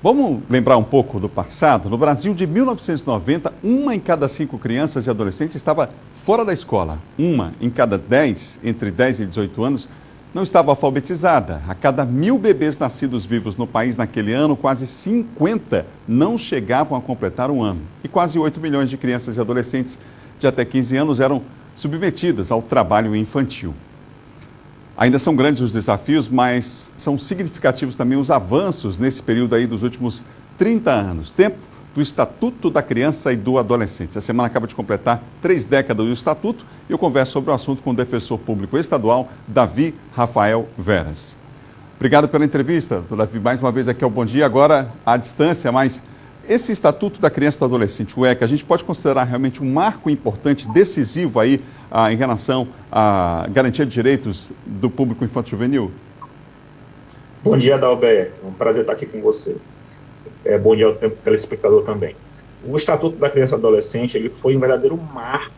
Vamos lembrar um pouco do passado? No Brasil de 1990, uma em cada 5 crianças e adolescentes estava fora da escola. Uma em cada 10, entre 10 e 18 anos, não estava alfabetizada. A cada 1.000 bebês nascidos vivos no país naquele ano, quase 50 não chegavam a completar um ano. E quase 8 milhões de crianças e adolescentes de até 15 anos eram submetidas ao trabalho infantil. Ainda são grandes os desafios, mas são significativos também os avanços nesse período aí dos últimos 30 anos. Tempo do Estatuto da Criança e do Adolescente. A semana acaba de completar 3 décadas do Estatuto e eu converso sobre o assunto com o defensor público estadual, Davi Rafael Veras. Obrigado pela entrevista, Davi. Mais uma vez aqui ao Bom Dia, agora à distância, mas esse Estatuto da Criança e do Adolescente, o ECA, a gente pode considerar realmente um marco importante, decisivo aí em relação à garantia de direitos do público infanto-juvenil? Bom dia, Adalberto. É um prazer estar aqui com você. Bom dia ao telespectador também. O Estatuto da Criança e do Adolescente ele foi um verdadeiro marco,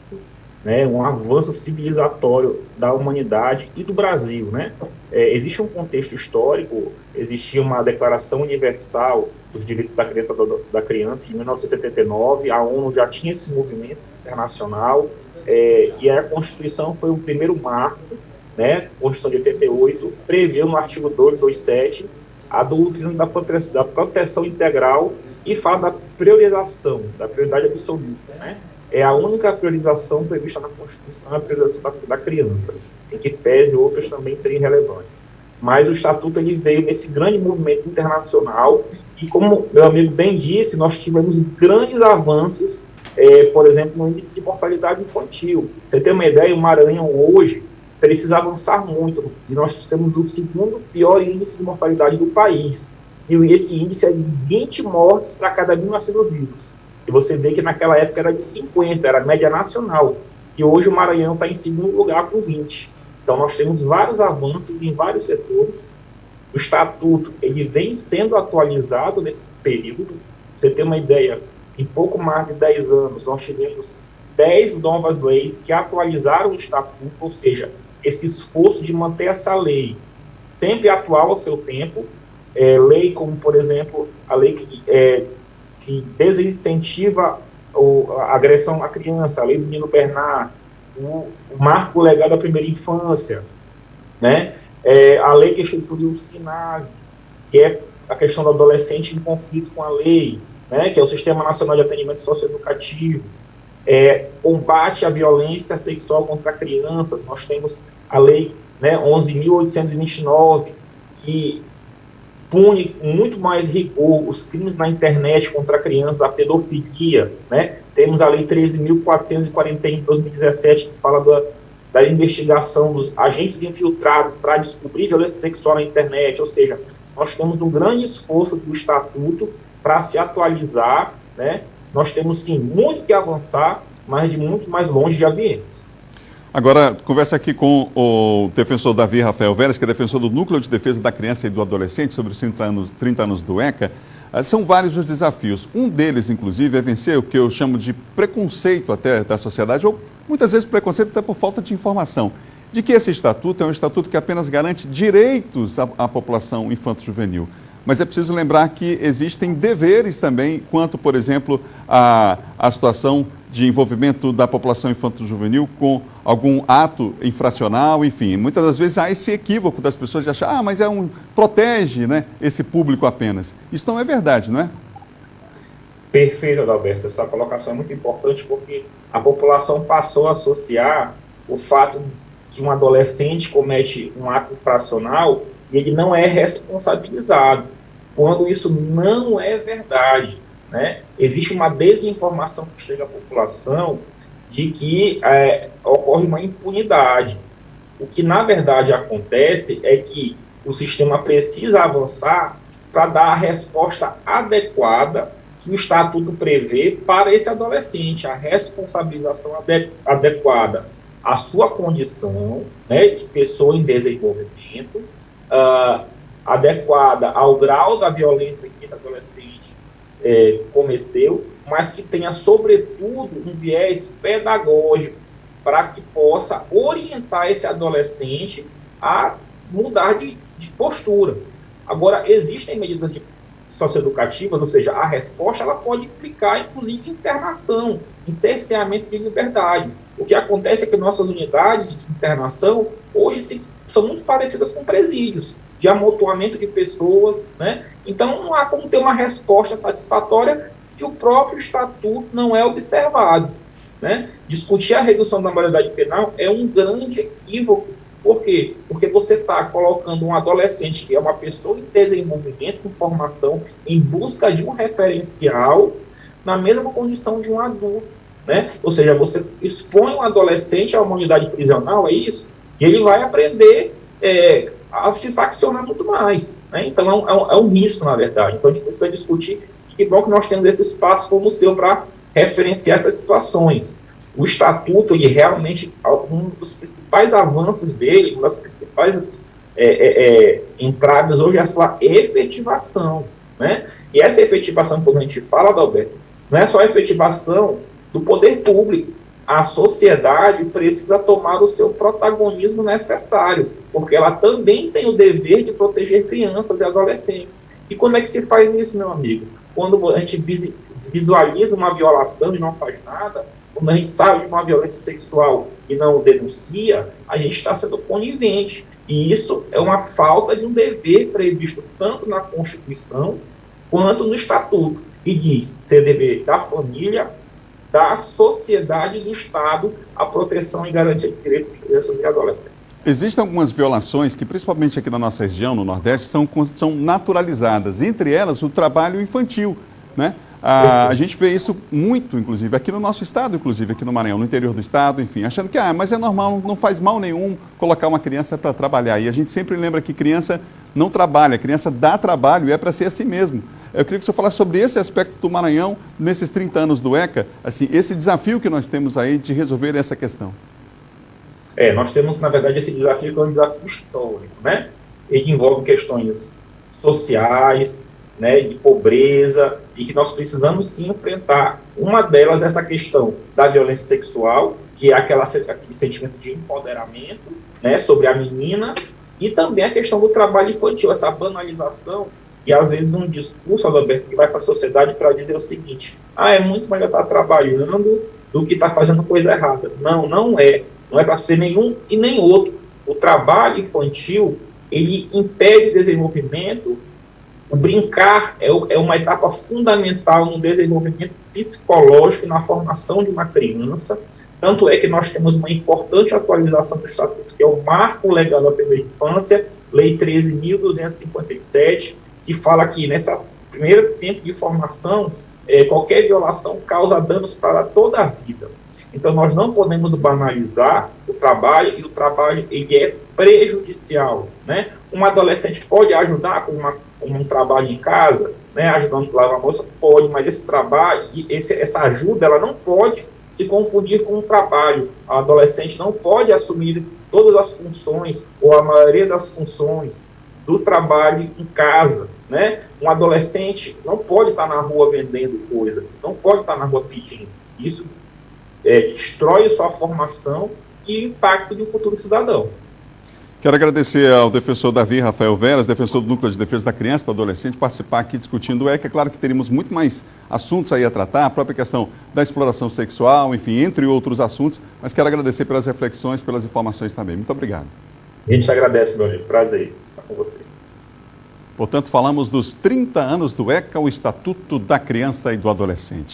né, um avanço civilizatório da humanidade e do Brasil. Né? Existe um contexto histórico, existia uma Declaração Universal dos Direitos da Criança em 1979, a ONU já tinha esse movimento internacional, e a Constituição foi o primeiro marco, né? A Constituição de 88 preveu no artigo 227 a doutrina da proteção integral e fala da priorização, da prioridade absoluta. Né? É a única priorização prevista na Constituição, a priorização da criança, em que pese outras também seriam relevantes. Mas o Estatuto ele veio nesse grande movimento internacional e, como meu amigo bem disse, nós tivemos grandes avanços, por exemplo, no índice de mortalidade infantil. Você tem uma ideia, o Maranhão hoje precisa avançar muito, e nós temos o segundo pior índice de mortalidade do país. E esse índice é de 20 mortes para cada 1.000 nascidos vivos. E você vê que naquela época era de 50, era a média nacional. E hoje o Maranhão está em segundo lugar com 20. Então nós temos vários avanços em vários setores. O Estatuto ele vem sendo atualizado nesse período. Você tem uma ideia, em pouco mais de 10 anos nós tivemos 10 novas leis que atualizaram o Estatuto, ou seja, esse esforço de manter essa lei sempre atual ao seu tempo, lei como, por exemplo, a lei que desincentiva a agressão à criança, a lei do Nino Bernard, o marco legal da primeira infância, né? A lei que instituiu o SINASE, que é a questão do adolescente em conflito com a lei, né? Que é o Sistema Nacional de Atendimento Socioeducativo, combate à violência sexual contra crianças. Nós temos a lei, né, 11.829, que pune com muito mais rigor os crimes na internet contra crianças, a pedofilia. Né? Temos a lei 13.441 de 2017, que fala da investigação dos agentes infiltrados para descobrir violência sexual na internet. Ou seja, nós temos um grande esforço do Estatuto para se atualizar, né? Nós temos, sim, muito que avançar, mas de muito mais longe já viemos. Agora, conversa aqui com o defensor Davi Rafael Veras, que é defensor do Núcleo de Defesa da Criança e do Adolescente, sobre os 30 anos do ECA. São vários os desafios. Um deles, inclusive, é vencer o que eu chamo de preconceito até da sociedade, ou muitas vezes preconceito até por falta de informação, de que esse estatuto é um estatuto que apenas garante direitos à população infanto-juvenil. Mas é preciso lembrar que existem deveres também, quanto, por exemplo, à situação de envolvimento da população infanto-juvenil com algum ato infracional, enfim. Muitas das vezes há esse equívoco das pessoas de achar, mas protege, né, esse público apenas. Isso não é verdade, não é? Perfeito, Adalberto. Essa colocação é muito importante porque a população passou a associar o fato que um adolescente comete um ato infracional e ele não é responsabilizado, quando isso não é verdade. Né? Existe uma desinformação que chega à população de que ocorre uma impunidade. O que, na verdade, acontece é que o sistema precisa avançar para dar a resposta adequada que o Estatuto prevê para esse adolescente, a responsabilização adequada à sua condição, né, de pessoa em desenvolvimento, adequada ao grau da violência que esse adolescente cometeu, mas que tenha, sobretudo, um viés pedagógico para que possa orientar esse adolescente a mudar de postura. Agora, existem medidas socioeducativas, ou seja, a resposta ela pode implicar, inclusive, internação, em cerceamento de liberdade. O que acontece é que nossas unidades de internação, hoje, são muito parecidas com presídios, de amontoamento de pessoas, né? Então, não há como ter uma resposta satisfatória se o próprio estatuto não é observado, né? Discutir a redução da maioridade penal é um grande equívoco. Por quê? Porque você está colocando um adolescente que é uma pessoa em desenvolvimento, em formação, em busca de um referencial, na mesma condição de um adulto, né? Ou seja, você expõe um adolescente a uma unidade prisional, é isso? E ele vai aprender a se faccionar muito mais, né? Então é um risco, na verdade. Então a gente precisa discutir, e que bom que nós temos esse espaço como o seu para referenciar essas situações. O Estatuto, ele realmente, um dos principais avanços dele, uma das principais entradas hoje é a sua efetivação, né? E essa efetivação, quando a gente fala, Adalberto, não é só a efetivação do poder público. A sociedade precisa tomar o seu protagonismo necessário, porque ela também tem o dever de proteger crianças e adolescentes. E como é que se faz isso, meu amigo? Quando a gente visualiza uma violação e não faz nada, quando a gente sabe de uma violência sexual e não denuncia, a gente está sendo conivente. E isso é uma falta de um dever previsto tanto na Constituição quanto no Estatuto, que diz ser dever da família, da sociedade e do Estado a proteção e garantia de direitos de crianças e adolescentes. Existem algumas violações que, principalmente aqui na nossa região, no Nordeste, são naturalizadas. Entre elas, o trabalho infantil, né? A gente vê isso muito, inclusive, aqui no nosso estado, inclusive, aqui no Maranhão, no interior do estado, enfim, achando que, mas é normal, não faz mal nenhum colocar uma criança para trabalhar. E a gente sempre lembra que criança não trabalha, criança dá trabalho e é para ser assim mesmo. Eu queria que o senhor falasse sobre esse aspecto do Maranhão, nesses 30 anos do ECA, assim, esse desafio que nós temos aí de resolver essa questão. Nós temos, na verdade, esse desafio que é um desafio histórico, né? Ele envolve questões sociais, né, de pobreza, e que nós precisamos sim enfrentar. Uma delas é essa questão da violência sexual, que é aquele sentimento de empoderamento, né, sobre a menina, e também a questão do trabalho infantil, essa banalização, e às vezes um discurso, Adalberto, que vai para a sociedade para dizer o seguinte: é muito melhor estar trabalhando do que estar fazendo coisa errada. Não é para ser nenhum e nem outro. O trabalho infantil, ele impede o desenvolvimento. O brincar é uma etapa fundamental no desenvolvimento psicológico e na formação de uma criança. Tanto é que nós temos uma importante atualização do Estatuto, que é o Marco Legal da Primeira Infância, Lei 13.257, que fala que nesse primeiro tempo de formação, qualquer violação causa danos para toda a vida. Então, nós não podemos banalizar o trabalho, e o trabalho ele é prejudicial, né? Um adolescente pode ajudar com um trabalho em casa, né? Ajudando a lavar a louça, pode, mas esse trabalho, essa ajuda, ela não pode se confundir com o trabalho. O adolescente não pode assumir todas as funções, ou a maioria das funções do trabalho em casa, né? Um adolescente não pode estar na rua vendendo coisa, não pode estar na rua pedindo. Isso destrói sua formação e impacto de um futuro cidadão. Quero agradecer ao defensor Davi Rafael Veras, defensor do Núcleo de Defesa da Criança e do Adolescente, participar aqui discutindo o ECA. É claro que teríamos muito mais assuntos aí a tratar, a própria questão da exploração sexual, enfim, entre outros assuntos, mas quero agradecer pelas reflexões, pelas informações também. Muito obrigado. A gente agradece, meu amigo. Prazer estar com você. Portanto, falamos dos 30 anos do ECA, o Estatuto da Criança e do Adolescente.